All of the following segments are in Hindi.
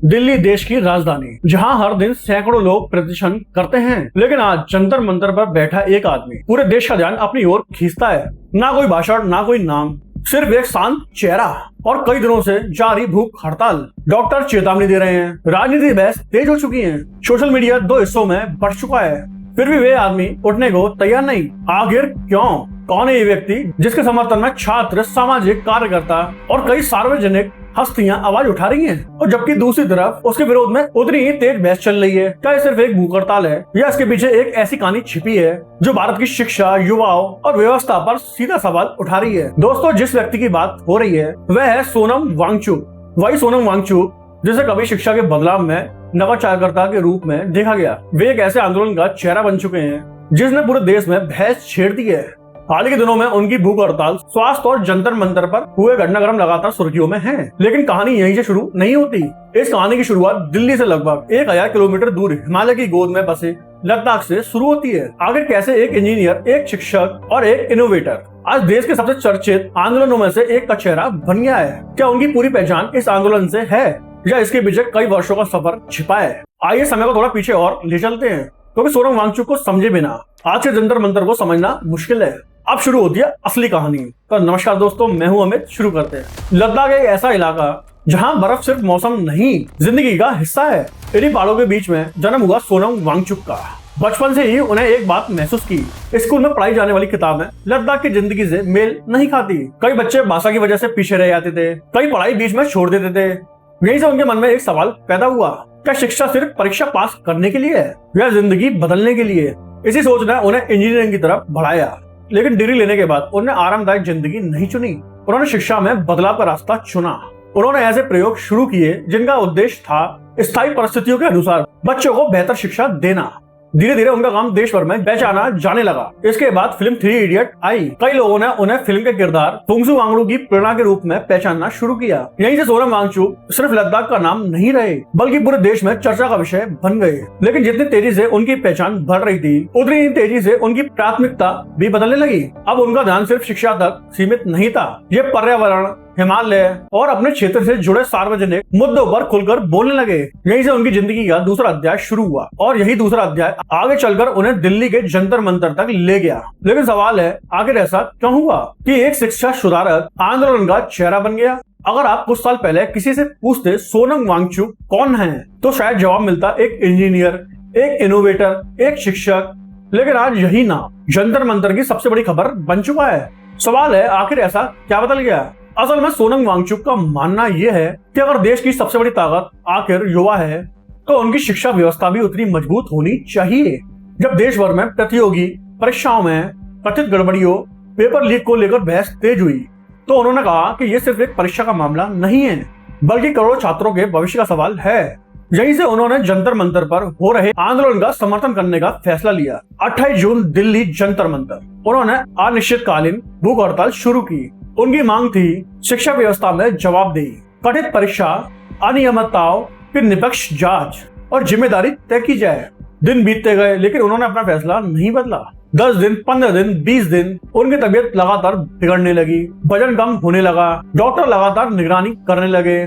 दिल्ली देश की राजधानी, जहां हर दिन सैकड़ों लोग प्रदर्शन करते हैं, लेकिन आज जंतर मंतर पर बैठा एक आदमी पूरे देश का ध्यान अपनी ओर खींचता है। ना कोई भाषण, ना कोई नाम, सिर्फ एक शांत चेहरा और कई दिनों से जारी भूख हड़ताल। डॉक्टर चेतावनी दे रहे हैं, राजनीति बहस तेज हो चुकी है, सोशल मीडिया दो हिस्सों में बढ़ चुका है, फिर भी वे आदमी उठने को तैयार नहीं। आखिर क्यों? कौन है ये व्यक्ति जिसके समर्थन में छात्र, सामाजिक कार्यकर्ता और कई सार्वजनिक हस्तियां आवाज उठा रही हैं, और जबकि दूसरी तरफ उसके विरोध में उतनी ही तेज बहस चल रही है? क्या ये सिर्फ एक भूख हड़ताल है, या इसके पीछे एक ऐसी कहानी छिपी है जो भारत की शिक्षा, युवाओं और व्यवस्था पर सीधा सवाल उठा रही है? दोस्तों, जिस व्यक्ति की बात हो रही है वह है सोनम वांगचुक। वही सोनम वांगचुक जिसे कभी शिक्षा के बदलाव में नवाचारकर्ता के रूप में देखा गया। वे एक ऐसे आंदोलन का चेहरा बन चुके हैं जिसने पूरे देश में बहस छेड़ दी है। हाल ही के दिनों में उनकी भूख हड़ताल, स्वास्थ्य और जंतर मंतर पर हुए घटनाक्रम लगातार सुर्खियों में हैं। लेकिन कहानी यहीं से शुरू नहीं होती। इस कहानी की शुरुआत दिल्ली से लगभग 1000 किलोमीटर दूर हिमालय की गोद में बसे लद्दाख से शुरू होती है। आखिर कैसे एक इंजीनियर, एक शिक्षक और एक इनोवेटर आज देश के सबसे चर्चित आंदोलनों में से एक का चेहरा बन गया है? क्या उनकी पूरी पहचान इस आंदोलन से है, या इसके पीछे कई वर्षों का सफर छिपा है? आइए समय को थोड़ा पीछे और ले चलते हैं, क्योंकि सोनम वांगचुक को समझे बिना आज के जंतर मंतर को समझना मुश्किल है। अब शुरू होती है असली कहानी। तो नमस्कार दोस्तों, मैं हूं अमित। शुरू करते हैं। लद्दाख एक ऐसा इलाका जहां बर्फ सिर्फ मौसम नहीं, जिंदगी का हिस्सा है। इन्हीं पहाड़ों के बीच में जन्म हुआ सोनम वांगचुक का। बचपन से ही उन्हें एक बात महसूस की, स्कूल में पढ़ाई जाने वाली किताबें लद्दाख की जिंदगी से मेल नहीं खाती। कई बच्चे भाषा की वजह से पीछे रह जाते थे, कई पढ़ाई बीच में छोड़ देते थे। यहीं से उनके मन में एक सवाल पैदा हुआ, क्या शिक्षा सिर्फ परीक्षा पास करने के लिए है, या जिंदगी बदलने के लिए? इसी सोच ने उन्हें इंजीनियरिंग की तरफ बढ़ाया। लेकिन डिग्री लेने के बाद उन्होंने आरामदायक जिंदगी नहीं चुनी, उन्होंने शिक्षा में बदलाव का रास्ता चुना। उन्होंने ऐसे प्रयोग शुरू किए जिनका उद्देश्य था स्थायी परिस्थितियों के अनुसार बच्चों को बेहतर शिक्षा देना। धीरे धीरे उनका काम देश भर में पहचाना जाने लगा। इसके बाद फिल्म 3 इडियट आई। कई लोगों ने उन्हें फिल्म के किरदार फुंगसू वांगडू की प्रेरणा के रूप में पहचानना शुरू किया। यहीं से सोनम वांगचुक सिर्फ लद्दाख का नाम नहीं रहे, बल्कि पूरे देश में चर्चा का विषय बन गए। लेकिन जितनी तेजी से उनकी पहचान बढ़ रही थी, उतनी ही तेजी से उनकी प्राथमिकता भी बदलने लगी। अब उनका ध्यान सिर्फ शिक्षा तक सीमित नहीं था, ये पर्यावरण, हिमालय और अपने क्षेत्र से जुड़े सार्वजनिक मुद्दों पर खुलकर बोलने लगे। यहीं से उनकी जिंदगी का दूसरा अध्याय शुरू हुआ, और यही दूसरा अध्याय आगे चलकर उन्हें दिल्ली के जंतर मंतर तक ले गया। लेकिन सवाल है, आखिर ऐसा क्यों हुआ कि एक शिक्षा सुधारक आंदोलन का चेहरा बन गया? अगर आप कुछ साल पहले किसी से पूछते सोनम वांगचुक कौन है, तो शायद जवाब मिलता एक इंजीनियर, एक इनोवेटर, एक शिक्षक। लेकिन आज यही नाम जंतर मंतर की सबसे बड़ी खबर बन चुका है। सवाल है, आखिर ऐसा क्या बदल गया? असल में सोनम वांगचुक का मानना यह है कि अगर देश की सबसे बड़ी ताकत आखिर युवा है, तो उनकी शिक्षा व्यवस्था भी उतनी मजबूत होनी चाहिए। जब देश भर में प्रतियोगी परीक्षाओं में कथित गड़बड़ियों, पेपर लीक को लेकर बहस तेज हुई, तो उन्होंने कहा कि यह सिर्फ एक परीक्षा का मामला नहीं है, बल्कि करोड़ों छात्रों के भविष्य का सवाल है। यहीं से उन्होंने जंतर मंतर पर हो रहे आंदोलन का समर्थन करने का फैसला लिया। 28 जून दिल्ली जंतर मंतर। उन्होंने अनिश्चितकालीन भूख हड़ताल शुरू की। उनकी मांग थी शिक्षा व्यवस्था में जवाबदेही, कथित परीक्षा, अनियमितताओं की निष्पक्ष जांच और जिम्मेदारी तय की जाए। दिन बीतते गए, लेकिन उन्होंने अपना फैसला नहीं बदला। 10 दिन, 15 दिन, 20 दिन, उनकी तबीयत लगातार बिगड़ने लगी, वजन कम होने लगा, डॉक्टर लगातार निगरानी करने लगे।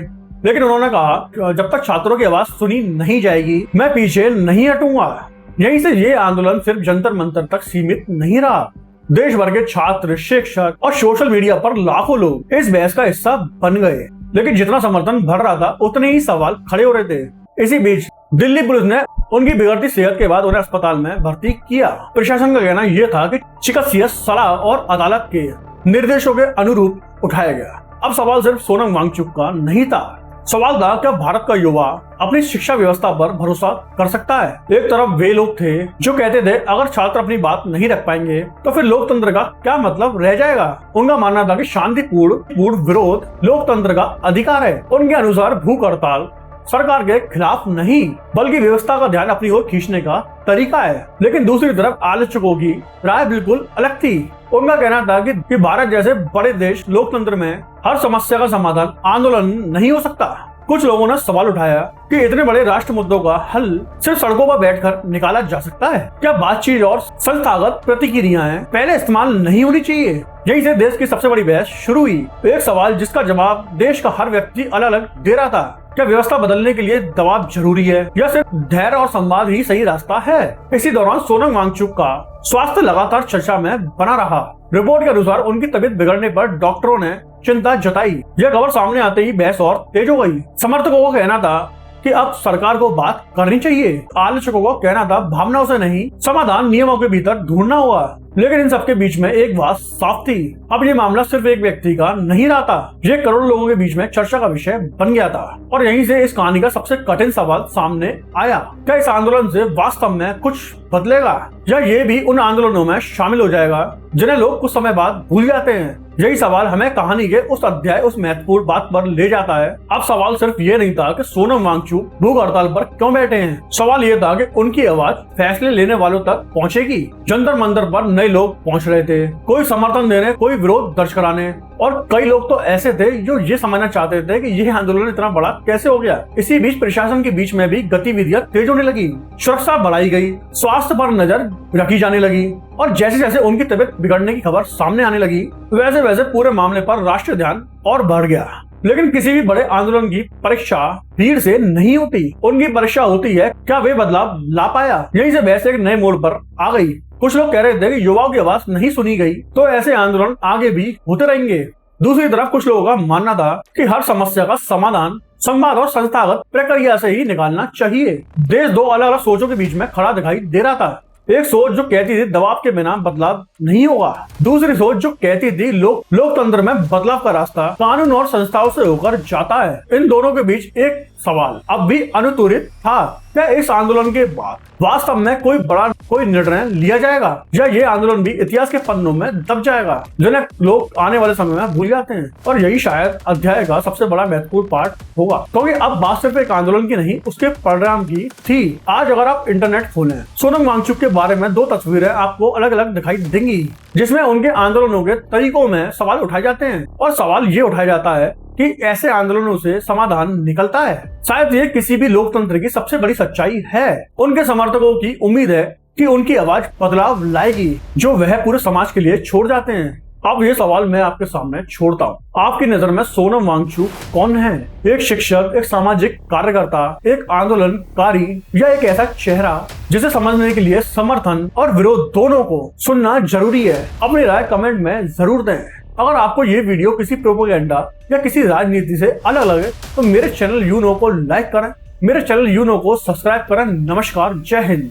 लेकिन उन्होंने कहा, जब तक छात्रों की आवाज सुनी नहीं जाएगी, मैं पीछे नहीं हटूंगा। यहीं से ये आंदोलन सिर्फ जंतर मंतर तक सीमित नहीं रहा। देश भर के छात्र, शिक्षक और सोशल मीडिया पर लाखों लोग इस बहस का हिस्सा बन गए। लेकिन जितना समर्थन बढ़ रहा था, उतने ही सवाल खड़े हो रहे थे। इसी बीच दिल्ली पुलिस ने उनकी बिगड़ती सेहत के बाद उन्हें अस्पताल में भर्ती किया। प्रशासन का कहना यह था कि चिकित्सकीय सलाह और अदालत के निर्देशों के अनुरूप उठाया गया। अब सवाल सिर्फ सोनम वांगचुक का नहीं था। सवाल था, क्या भारत का युवा अपनी शिक्षा व्यवस्था पर भरोसा कर सकता है? एक तरफ वे लोग थे जो कहते थे, अगर छात्र अपनी बात नहीं रख पाएंगे तो फिर लोकतंत्र का क्या मतलब रह जाएगा। उनका मानना था कि शांतिपूर्ण विरोध लोकतंत्र का अधिकार है। उनके अनुसार भूख हड़ताल सरकार के खिलाफ नहीं, बल्कि व्यवस्था का ध्यान अपनी ओर खींचने का तरीका है। लेकिन दूसरी तरफ आलोचकों की राय बिल्कुल अलग थी। उनका कहना था कि भारत जैसे बड़े देश लोकतंत्र में हर समस्या का समाधान आंदोलन नहीं हो सकता। कुछ लोगों ने सवाल उठाया कि इतने बड़े राष्ट्र मुद्दों का हल सिर्फ सड़कों पर बैठकर निकाला जा सकता है। क्या बातचीत और संस्थागत प्रतिक्रियाएं पहले इस्तेमाल नहीं होनी चाहिए? यहीं से देश की सबसे बड़ी बहस शुरू हुई। एक सवाल जिसका जवाब देश का हर व्यक्ति अलग अलग दे रहा था। क्या व्यवस्था बदलने के लिए दबाव जरूरी है या सिर्फ धैर्य और संवाद ही सही रास्ता है? इसी दौरान सोनम वांगचुक का स्वास्थ्य लगातार चर्चा में बना रहा। रिपोर्ट के अनुसार उनकी तबीयत बिगड़ने पर डॉक्टरों ने चिंता जताई। यह खबर सामने आते ही बहस और तेज हो गई। समर्थकों को कहना था कि अब सरकार को बात करनी चाहिए, आलोचकों को कहना था भावनाओं से नहीं, समाधान नियमों के भीतर ढूंढना होगा। लेकिन इन सबके बीच में एक बात साफ थी, अब ये मामला सिर्फ एक व्यक्ति का नहीं रहा था, ये करोड़ों लोगों के बीच में चर्चा का विषय बन गया था। और यहीं से इस कहानी का सबसे कठिन सवाल सामने आया, क्या इस आंदोलन से वास्तव में कुछ बदलेगा या ये भी उन आंदोलनों में शामिल हो जाएगा जिन्हें लोग कुछ समय बाद भूल जाते हैं? यही सवाल हमें कहानी के उस अध्याय, उस महत्वपूर्ण बात पर ले जाता है। अब सवाल सिर्फ ये नहीं था कि सोनम वांगचुक भूख हड़ताल पर क्यों बैठे हैं, सवाल ये था कि उनकी आवाज फैसले लेने वालों तक पहुंचेगी। जंतर मंतर पर नए लोग पहुंच रहे थे, कोई समर्थन देने, कोई विरोध दर्ज कराने, और कई लोग तो ऐसे थे जो ये समझना चाहते थे कि यह आंदोलन इतना बड़ा कैसे हो गया। इसी बीच प्रशासन के बीच में भी गतिविधियां तेज होने लगी, सुरक्षा बढ़ाई गई, स्वास्थ्य पर नजर रखी जाने लगी, और जैसे जैसे उनकी तबीयत बिगड़ने की खबर सामने आने लगी वैसे वैसे पूरे मामले पर राष्ट्रीय ध्यान और बढ़ गया। लेकिन किसी भी बड़े आंदोलन की परीक्षा भीड़ से नहीं होती, उनकी परीक्षा होती है क्या वे बदलाव ला पाया। यहीं से बहस एक नए मोड़ पर आ गई। कुछ लोग कह रहे थे कि युवाओं की आवाज नहीं सुनी गई तो ऐसे आंदोलन आगे भी होते रहेंगे। दूसरी तरफ कुछ लोगों का मानना था कि हर समस्या का समाधान संवाद और संस्थागत प्रक्रिया से ही निकालना चाहिए। देश दो अलग अलग सोचों के बीच में खड़ा दिखाई दे रहा था। एक सोच जो कहती थी दबाव के बिना बदलाव नहीं होगा, दूसरी सोच जो कहती थी लोकतंत्र में बदलाव का रास्ता कानून और संस्थाओं से होकर जाता है। इन दोनों के बीच एक सवाल अब भी अनुत्तरित था, क्या इस आंदोलन के बाद वास्तव में कोई निर्णय लिया जाएगा या ये आंदोलन भी इतिहास के पन्नों में दब जाएगा जिन्हें लोग आने वाले समय में भूल जाते हैं। और यही शायद अध्याय का सबसे बड़ा महत्वपूर्ण पार्ट होगा, क्योंकि अब बात सिर्फ एक आंदोलन की नहीं, उसके परिणाम की थी। आज अगर आप इंटरनेट खोलें, सोनम वांगचुक के बारे में 2 तस्वीरें आपको अलग अलग दिखाई देंगी जिसमें उनके आंदोलनों के तरीकों में सवाल उठाए जाते हैं। और सवाल ये उठाया जाता है कि ऐसे आंदोलनों से समाधान निकलता है। शायद ये किसी भी लोकतंत्र की सबसे बड़ी सच्चाई है। उनके समर्थकों की उम्मीद है कि उनकी आवाज बदलाव लाएगी जो वह पूरे समाज के लिए छोड़ जाते हैं। अब ये सवाल मैं आपके सामने छोड़ता हूँ, आपकी नजर में सोनम वांगचुक कौन है? एक शिक्षक, एक सामाजिक कार्यकर्ता, एक आंदोलनकारी या एक ऐसा चेहरा जिसे समझने के लिए समर्थन और विरोध दोनों को सुनना जरूरी है? अपनी राय कमेंट में जरूर दें। अगर आपको ये वीडियो किसी प्रोपेगेंडा या किसी राजनीति से अलग लगे तो मेरे चैनल यूनो को लाइक करें, मेरे चैनल यूनो को सब्सक्राइब करें। नमस्कार, जय हिंद।